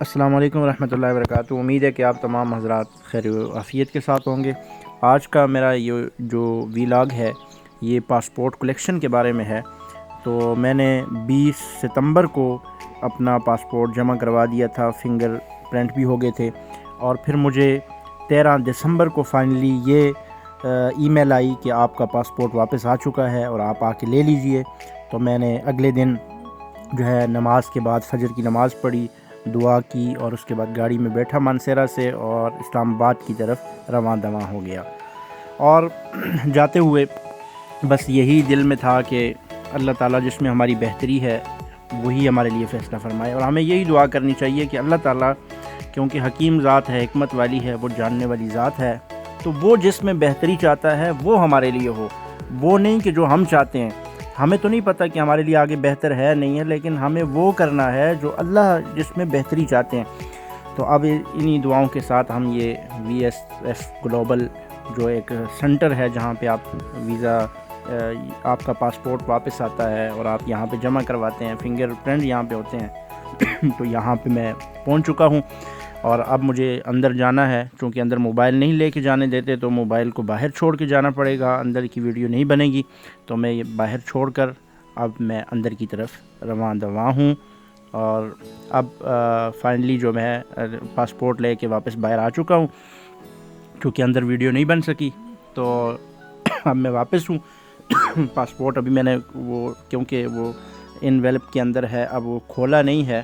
السلام علیکم ورحمۃ اللہ وبرکاتہ۔ امید ہے کہ آپ تمام حضرات خیر و عافیت کے ساتھ ہوں گے۔ آج کا میرا یہ جو ویلاگ ہے یہ پاسپورٹ کلیکشن کے بارے میں ہے۔ تو میں نے 20 ستمبر کو اپنا پاسپورٹ جمع کروا دیا تھا، فنگر پرنٹ بھی ہو گئے تھے، اور پھر مجھے 13 دسمبر کو فائنلی یہ ای میل آئی کہ آپ کا پاسپورٹ واپس آ چکا ہے اور آپ آ کے لے لیجئے۔ تو میں نے اگلے دن جو ہے نماز کے بعد فجر کی نماز پڑھی، دعا کی، اور اس کے بعد گاڑی میں بیٹھا مانسیرا سے اور اسلام آباد کی طرف رواں دواں ہو گیا۔ اور جاتے ہوئے بس یہی دل میں تھا کہ اللہ تعالیٰ جس میں ہماری بہتری ہے وہی ہمارے لیے فیصلہ فرمائے، اور ہمیں یہی دعا کرنی چاہیے کہ اللہ تعالیٰ کیونکہ حکیم ذات ہے، حکمت والی ہے، وہ جاننے والی ذات ہے، تو وہ جس میں بہتری چاہتا ہے وہ ہمارے لیے ہو، وہ نہیں کہ جو ہم چاہتے ہیں۔ ہمیں تو نہیں پتہ کہ ہمارے لیے آگے بہتر ہے نہیں ہے، لیکن ہمیں وہ کرنا ہے جو اللہ جس میں بہتری چاہتے ہیں۔ تو اب انہی دعاؤں کے ساتھ ہم یہ VSF گلوبل جو ایک سنٹر ہے جہاں پہ آپ ویزا آپ کا پاسپورٹ واپس آتا ہے اور آپ یہاں پہ جمع کرواتے ہیں، فنگر پرنٹ یہاں پہ ہوتے ہیں تو یہاں پہ میں پہنچ چکا ہوں، اور اب مجھے اندر جانا ہے۔ چونکہ اندر موبائل نہیں لے کے جانے دیتے تو موبائل کو باہر چھوڑ کے جانا پڑے گا، اندر کی ویڈیو نہیں بنے گی، تو میں یہ باہر چھوڑ کر اب میں اندر کی طرف رواں دواں ہوں۔ اور اب فائنلی جو میں پاسپورٹ لے کے واپس باہر آ چکا ہوں، کیونکہ اندر ویڈیو نہیں بن سکی، تو اب میں واپس ہوں۔ پاسپورٹ ابھی میں نے وہ کیونکہ وہ انویلپ کے اندر ہے، اب وہ کھولا نہیں ہے،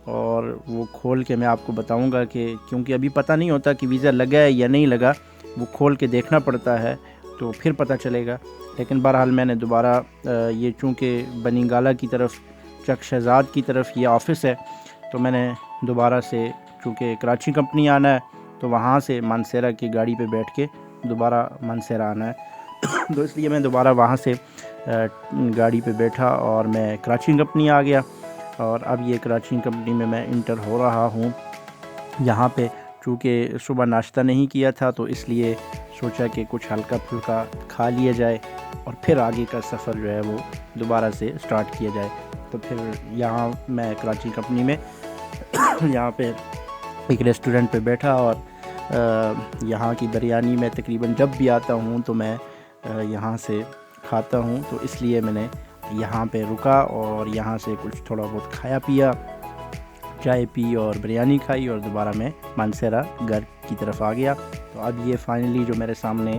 اور وہ کھول کے میں آپ کو بتاؤں گا کہ کیونکہ ابھی پتہ نہیں ہوتا کہ ویزا لگا ہے یا نہیں لگا، وہ کھول کے دیکھنا پڑتا ہے تو پھر پتہ چلے گا۔ لیکن بہرحال میں نے دوبارہ یہ چونکہ بنی گالہ کی طرف چک شہزاد کی طرف یہ آفس ہے، تو میں نے دوبارہ سے چونکہ کراچی کمپنی آنا ہے تو وہاں سے مانسیرا کی گاڑی پہ بیٹھ کے دوبارہ مانسیرا آنا ہے تو اس لیے میں دوبارہ وہاں سے گاڑی پہ بیٹھا اور میں کراچی کمپنی آ گیا، اور اب یہ کراچی کمپنی میں انٹر ہو رہا ہوں۔ یہاں پہ چونکہ صبح ناشتہ نہیں کیا تھا تو اس لیے سوچا کہ کچھ ہلکا پھلکا کھا لیا جائے اور پھر آگے کا سفر جو ہے وہ دوبارہ سے سٹارٹ کیا جائے۔ تو پھر یہاں میں کراچی کمپنی میں یہاں پہ ایک ریسٹورنٹ پہ بیٹھا، اور یہاں کی بریانی میں تقریباً جب بھی آتا ہوں تو میں یہاں سے کھاتا ہوں، تو اس لیے میں نے یہاں پہ رکا اور یہاں سے کچھ تھوڑا بہت کھایا پیا، چائے پی اور بریانی کھائی، اور دوبارہ میں مانسیرا گھر کی طرف آ گیا۔ تو اب یہ فائنلی جو میرے سامنے